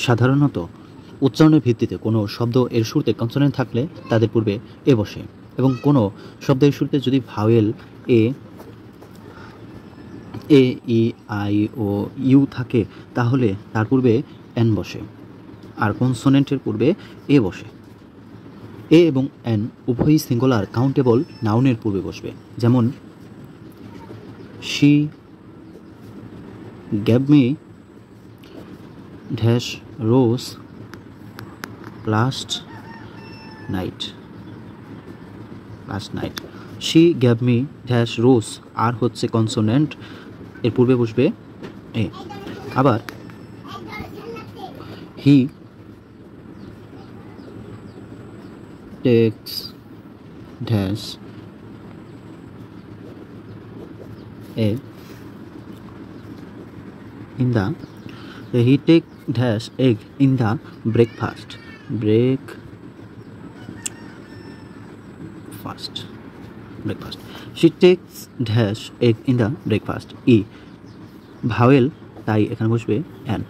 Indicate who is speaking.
Speaker 1: সাধারণত উচ্চারণের ভিত্তিতে কোনো শব্দ এর শুরুতে কনসোনেন্ট থাকলে তাদের পূর্বে এ বসে, এবং কোনো শব্দের শুরুতে যদি ভাওয়েল এ A E I O U থাকে তাহলে তার পূর্বে এন বসে, আর কনসোনেন্টের পূর্বে এ বসে। এ এবং এন উভয়ই সিঙ্গুলার কাউন্টেবল নাউনের পূর্বে বসবে, যেমন she gave me dash rose last night. she gave me dash rose আর হচ্ছে কনসোনেন্ট, এর পূর্বে বসবে এ। আবার he takes dash a in the he take dash egg in the breakfast. she takes dash egg in the breakfast. E vowel, তাই এখানে বসবে N.